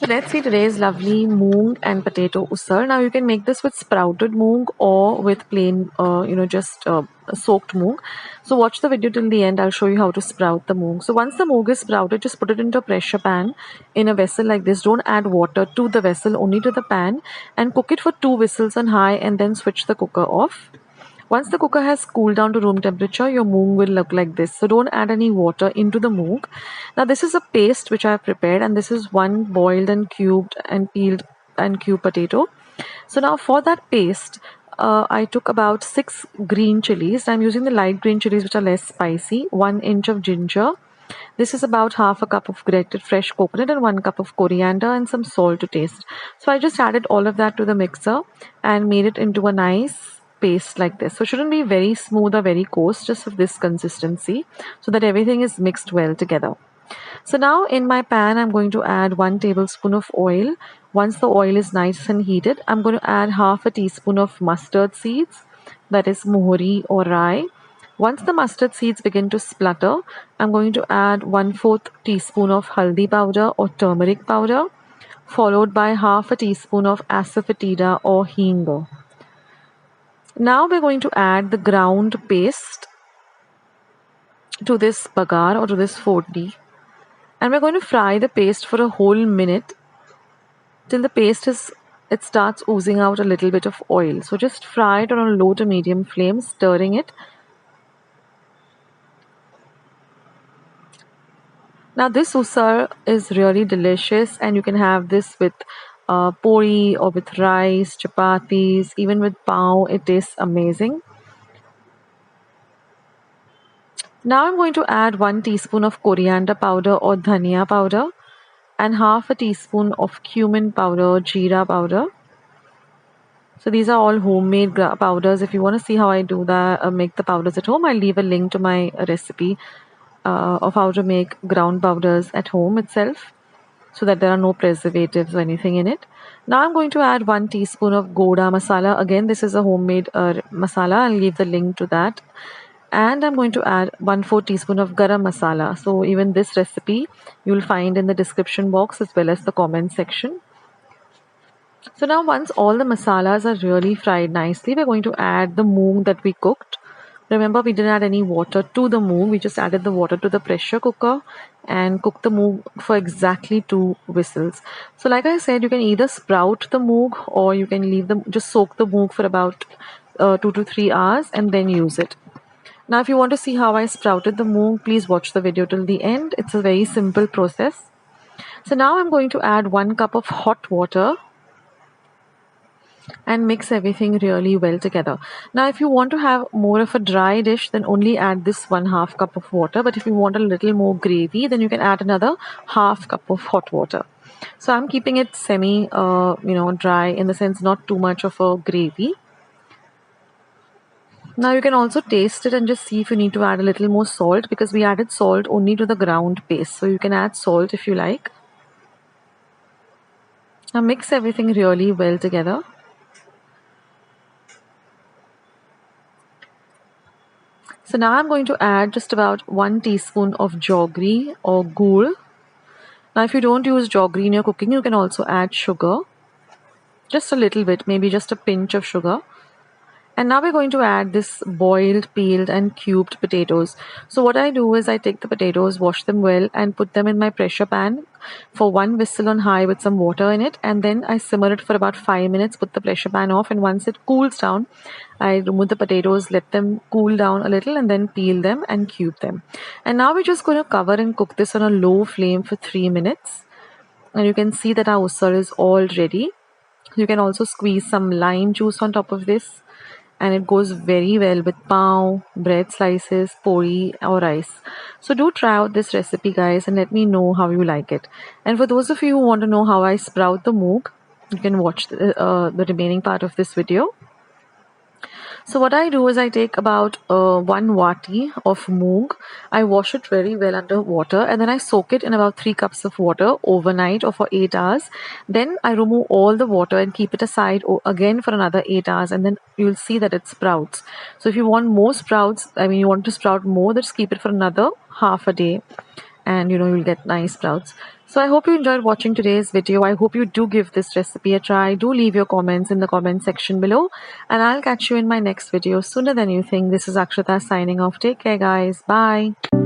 let's see today's lovely moong and potato usal. Now you can make this with sprouted moong or with plain, just soaked moong. So watch the video till the end. I'll show you how to sprout the moong. So once the moong is sprouted, just put it into a pressure pan in a vessel like this. Don't add water to the vessel, only to the pan, and cook it for 2 whistles on high and then switch the cooker off. Once the cooker has cooled down to room temperature, your moong will look like this. So don't add any water into the moong. Now this is a paste which I have prepared, and this is 1 boiled and cubed and peeled and cubed potato. So now for that paste, I took about 6 green chilies. I'm using the light green chilies which are less spicy, 1 inch of ginger. This is about half a cup of grated fresh coconut and 1 cup of coriander and some salt to taste. So I just added all of that to the mixer and made it into a nice paste like this. So it shouldn't be very smooth or very coarse, just of this consistency, so that everything is mixed well together. So now in my pan, I'm going to add 1 tablespoon of oil. Once the oil is nice and heated, I'm going to add half a teaspoon of mustard seeds, that is mohori or rye. Once the mustard seeds begin to splutter, I'm going to add 1/4 teaspoon of haldi powder or turmeric powder, followed by half a teaspoon of asafoetida or hing. Now we're going to add the ground paste to this bagar or to this fortni, and we're going to fry the paste for a whole minute till the paste starts oozing out a little bit of oil. So just fry it on a low to medium flame, stirring it. Now this usal is really delicious, and you can have this with puri or with rice, chapatis, even with pav. It tastes amazing. Now I'm going to add 1 teaspoon of coriander powder or dhania powder and half a teaspoon of cumin powder, jeera powder. So these are all homemade powders. If you want to see how I do that, make the powders at home, I'll leave a link to my recipe of how to make ground powders at home itself, so that there are no preservatives or anything in it. Now I'm going to add 1 teaspoon of goda masala. Again, this is a homemade masala. I'll leave the link to that. And I'm going to add 1/4 teaspoon of garam masala. So even this recipe you'll find in the description box as well as the comment section. So now once all the masalas are really fried nicely, we're going to add the moong that we cooked. Remember, we didn't add any water to the moong. We just added the water to the pressure cooker and cooked the moong for exactly 2 whistles. So like I said, you can either sprout the moong or you can just soak the moong for about 2 to 3 hours and then use it. Now if you want to see how I sprouted the moong, please watch the video till the end. It's a very simple process. So now I'm going to add 1 cup of hot water and mix everything really well together. Now if you want to have more of a dry dish, then only add this 1/2 cup of water. But if you want a little more gravy, then you can add another 1/2 cup of hot water. So I'm keeping it semi dry, in the sense not too much of a gravy. Now you can also taste it and just see if you need to add a little more salt, because we added salt only to the ground paste. So you can add salt if you like. Now mix everything really well together. So now I'm going to add just about 1 teaspoon of jaggery or gur. Now if you don't use jaggery in your cooking, you can also add sugar. Just a little bit, maybe just a pinch of sugar. And now we're going to add this boiled, peeled and cubed potatoes. So what I do is I take the potatoes, wash them well and put them in my pressure pan for 1 whistle on high with some water in it. And then I simmer it for about 5 minutes, put the pressure pan off, and once it cools down, I remove the potatoes, let them cool down a little and then peel them and cube them. And now we're just going to cover and cook this on a low flame for 3 minutes. And you can see that our usal is all ready. You can also squeeze some lime juice on top of this, and it goes very well with pav, bread slices, puri or rice. So do try out this recipe, guys, and let me know how you like it. And for those of you who want to know how I sprout the moong, you can watch the remaining part of this video. So what I do is I take about 1 vati of moong. I wash it very well under water, and then I soak it in about 3 cups of water overnight or for 8 hours. Then I remove all the water and keep it aside again for another 8 hours, and then you'll see that it sprouts. So if you want more sprouts, you want to sprout more, just keep it for another half a day. and you'll get nice sprouts. So I hope you enjoyed watching today's video. I hope you do give this recipe a try. Do leave your comments in the comment section below, and I'll catch you in my next video sooner than you think. This is Akshata signing off. Take care, guys. Bye.